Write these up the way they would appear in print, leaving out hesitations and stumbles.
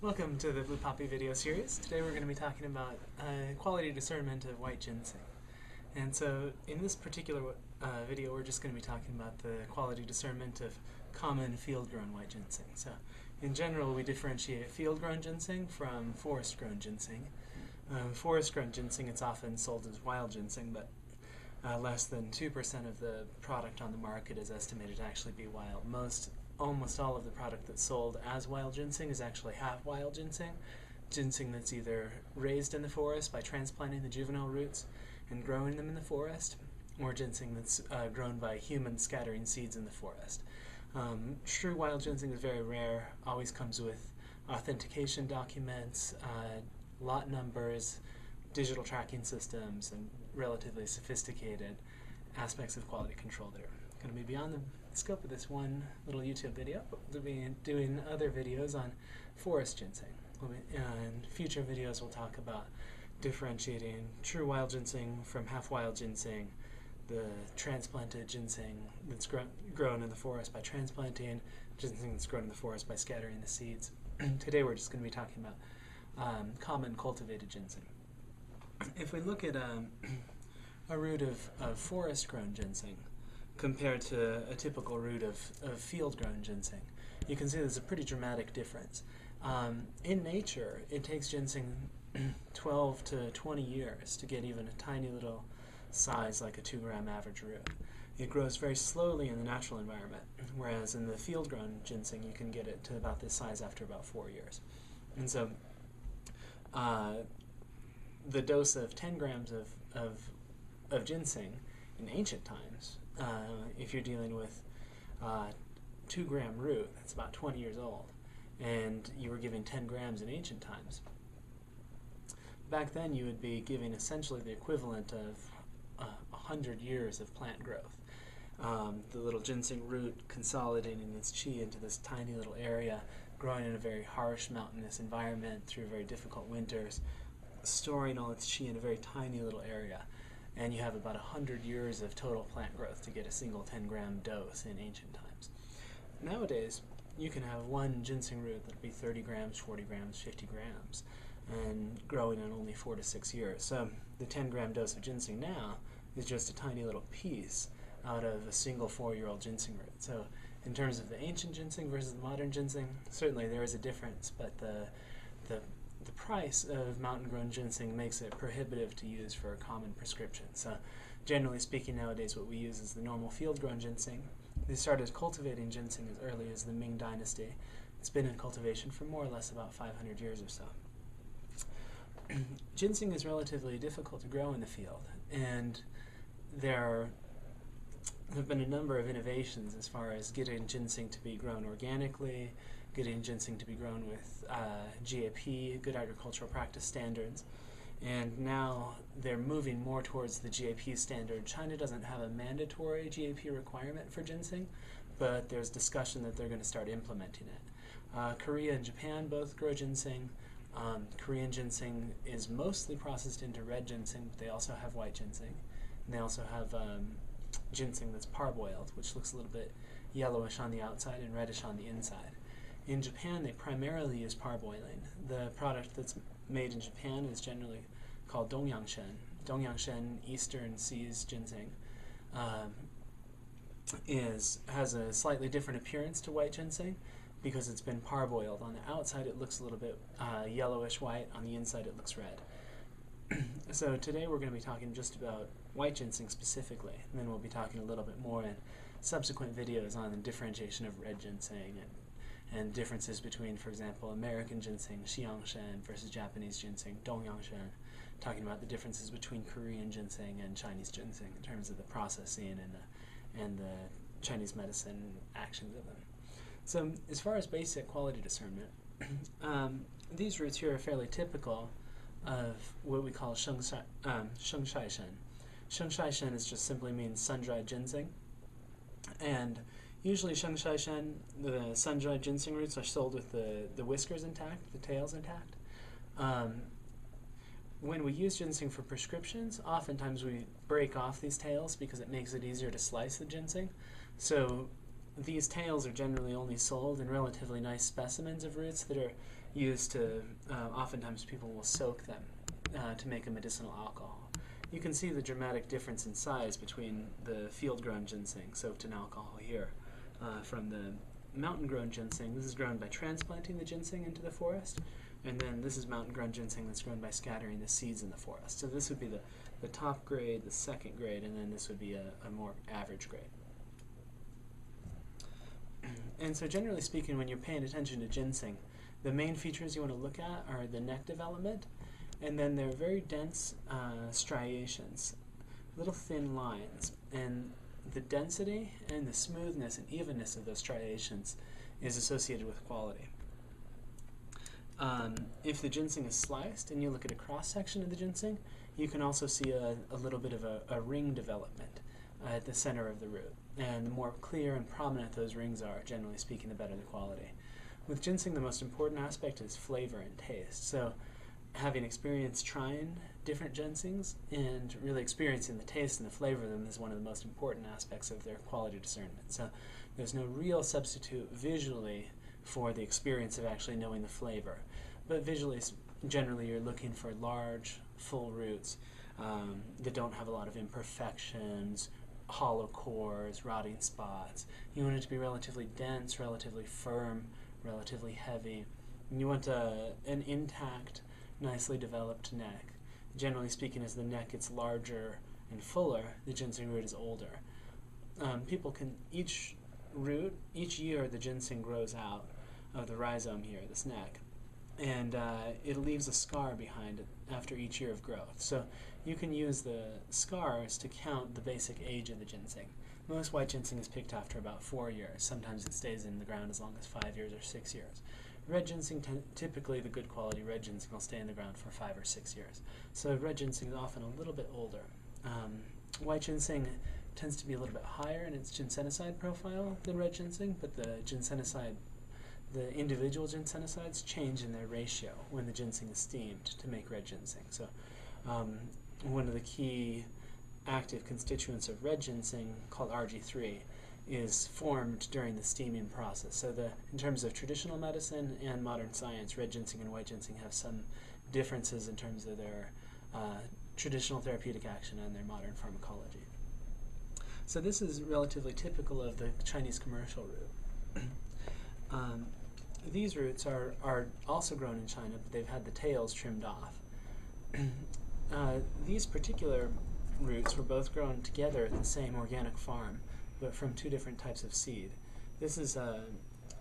Welcome to the Blue Poppy video series. Today we're going to be talking about quality discernment of white ginseng. And so in this particular video we're just going to be talking about the quality discernment of common field-grown white ginseng. So in general we differentiate field-grown ginseng from forest-grown ginseng. Forest-grown ginseng, it's often sold as wild ginseng, but less than 2% of the product on the market is estimated to actually be wild. Almost all of the product that's sold as wild ginseng is actually half wild ginseng. Ginseng that's either raised in the forest by transplanting the juvenile roots and growing them in the forest, or ginseng that's grown by humans scattering seeds in the forest. True wild ginseng is very rare, always comes with authentication documents, lot numbers, digital tracking systems, and relatively sophisticated aspects of quality control that are going to be beyond the scope of this one little YouTube video, but we'll be doing other videos on forest ginseng. In future videos we'll talk about differentiating true wild ginseng from half-wild ginseng, the transplanted ginseng that's grown in the forest by transplanting, ginseng that's grown in the forest by scattering the seeds. Today we're just going to be talking about common cultivated ginseng. If we look at a root of forest-grown ginseng compared to a typical root of field-grown ginseng, you can see there's a pretty dramatic difference. In nature, it takes ginseng 12 to 20 years to get even a tiny little size like a 2-gram average root. It grows very slowly in the natural environment, whereas in the field-grown ginseng you can get it to about this size after about 4 years. And so the dose of 10 grams of ginseng in ancient times, if you're dealing with 2-gram root that's about 20 years old, and you were giving 10 grams in ancient times, back then you would be giving essentially the equivalent of 100 years of plant growth. The little ginseng root consolidating its chi into this tiny little area, growing in a very harsh mountainous environment through very difficult winters, storing all its chi in a very tiny little area. And you have about 100 years of total plant growth to get a single 10-gram dose in ancient times. Nowadays, you can have one ginseng root that would be 30 grams, 40 grams, 50 grams, and growing in only 4 to 6 years. So the 10-gram dose of ginseng now is just a tiny little piece out of a single 4-year-old ginseng root. So in terms of the ancient ginseng versus the modern ginseng, certainly there is a difference, but the price of mountain-grown ginseng makes it prohibitive to use for a common prescription. So generally speaking, nowadays what we use is the normal field-grown ginseng. They started cultivating ginseng as early as the Ming Dynasty. It's been in cultivation for more or less about 500 years or so. Ginseng is relatively difficult to grow in the field, and there have been a number of innovations as far as getting ginseng to be grown organically, getting ginseng to be grown with GAP, Good Agricultural Practice standards, and now they're moving more towards the GAP standard. China doesn't have a mandatory GAP requirement for ginseng, but there's discussion that they're going to start implementing it. Korea and Japan both grow ginseng. Korean ginseng is mostly processed into red ginseng, but they also have white ginseng. And they also have ginseng that's parboiled, which looks a little bit yellowish on the outside and reddish on the inside. In Japan, they primarily use parboiling. The product that's made in Japan is generally called Dongyangshen. Dongyangshen Eastern Seas ginseng has a slightly different appearance to white ginseng because it's been parboiled. On the outside it looks a little bit yellowish white, on the inside it looks red. So today we're going to be talking just about white ginseng specifically, and then we'll be talking a little bit more in subsequent videos on the differentiation of red ginseng and differences between, for example, American ginseng, Xiangshen, versus Japanese ginseng, Dongyangshen, talking about the differences between Korean ginseng and Chinese ginseng in terms of the processing and the Chinese medicine actions of them. So as far as basic quality discernment, these roots here are fairly typical of what we call Shengshaishen. Shengshaishen is just simply means sun-dried ginseng, and usually Shengshaishen, the sun-dried ginseng roots, are sold with the whiskers intact, the tails intact. When we use ginseng for prescriptions, oftentimes we break off these tails because it makes it easier to slice the ginseng. So these tails are generally only sold in relatively nice specimens of roots that are used to, oftentimes people will soak them to make a medicinal alcohol. You can see the dramatic difference in size between the field-grown ginseng soaked in alcohol here from the mountain-grown ginseng. This is grown by transplanting the ginseng into the forest, and then this is mountain-grown ginseng that's grown by scattering the seeds in the forest. So this would be the top grade, the second grade, and then this would be a more average grade. And so generally speaking, when you're paying attention to ginseng, the main features you want to look at are the neck development, and then they're very dense striations, little thin lines, and the density and the smoothness and evenness of those striations is associated with quality. If the ginseng is sliced and you look at a cross-section of the ginseng, you can also see a little bit of a ring development at the center of the root. And the more clear and prominent those rings are, generally speaking, the better the quality. With ginseng, the most important aspect is flavor and taste. So having experience trying different ginsengs and really experiencing the taste and the flavor of them is one of the most important aspects of their quality discernment. So there's no real substitute visually for the experience of actually knowing the flavor. But visually, generally you're looking for large, full roots that don't have a lot of imperfections, hollow cores, rotting spots. You want it to be relatively dense, relatively firm, relatively heavy. And you want an intact, nicely developed neck. Generally speaking, as the neck gets larger and fuller, the ginseng root is older. Each year the ginseng grows out of the rhizome here, this neck, and it leaves a scar behind it after each year of growth. So you can use the scars to count the basic age of the ginseng. Most white ginseng is picked after about 4 years. Sometimes it stays in the ground as long as 5 years or 6 years. Red ginseng, typically the good quality red ginseng will stay in the ground for 5 or 6 years. So red ginseng is often a little bit older. White ginseng tends to be a little bit higher in its ginsenoside profile than red ginseng, but the individual ginsenosides change in their ratio when the ginseng is steamed to make red ginseng. So one of the key active constituents of red ginseng, called RG3, is formed during the steaming process. So in terms of traditional medicine and modern science, red ginseng and white ginseng have some differences in terms of their traditional therapeutic action and their modern pharmacology. So this is relatively typical of the Chinese commercial root. These roots are also grown in China, but they've had the tails trimmed off. These particular roots were both grown together at the same organic farm, but from 2 different types of seed. This is a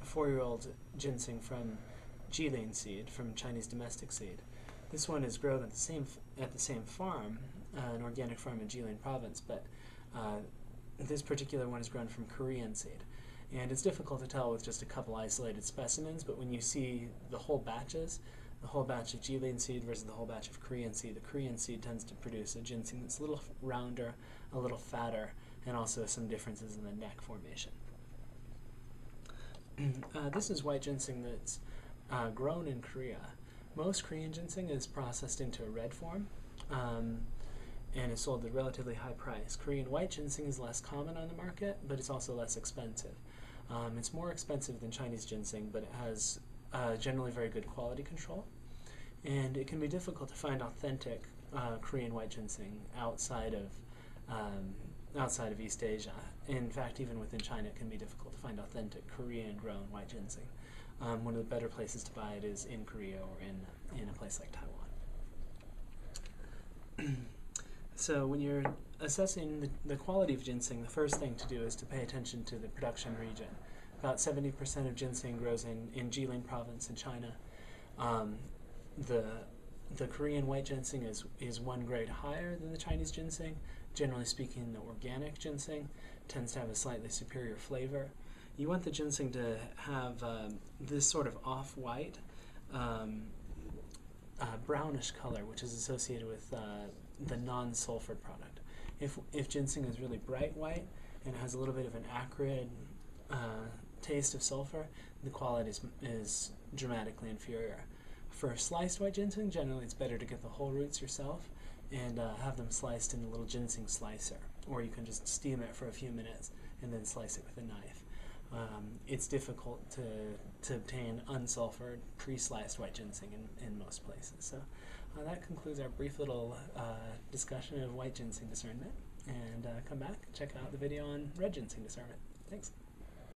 4-year-old ginseng from Jilin seed, from Chinese domestic seed. This one is grown at the same farm, an organic farm in Jilin province, but this particular one is grown from Korean seed. And it's difficult to tell with just a couple isolated specimens, but when you see the whole batches, the whole batch of Jilin seed versus the whole batch of Korean seed, the Korean seed tends to produce a ginseng that's a little rounder, a little fatter, and also some differences in the neck formation. This is white ginseng that's grown in Korea. Most Korean ginseng is processed into a red form and is sold at a relatively high price. Korean white ginseng is less common on the market, but it's also less expensive. It's more expensive than Chinese ginseng, but it has generally very good quality control. And it can be difficult to find authentic Korean white ginseng outside of East Asia. In fact, even within China, it can be difficult to find authentic Korean-grown white ginseng. One of the better places to buy it is in Korea or in a place like Taiwan. So when you're assessing the quality of ginseng, the first thing to do is to pay attention to the production region. About 70% of ginseng grows in Jilin province in China. The Korean white ginseng is 1 grade higher than the Chinese ginseng. Generally speaking, the organic ginseng tends to have a slightly superior flavor. You want the ginseng to have this sort of off-white, brownish color, which is associated with the non-sulfured product. If ginseng is really bright white and has a little bit of an acrid taste of sulfur, the quality is dramatically inferior. For sliced white ginseng, generally it's better to get the whole roots yourself and have them sliced in a little ginseng slicer, or you can just steam it for a few minutes and then slice it with a knife. it's difficult to obtain unsulfured, pre-sliced white ginseng in most places. So that concludes our brief little discussion of white ginseng discernment. And come back, check out the video on red ginseng discernment. Thanks.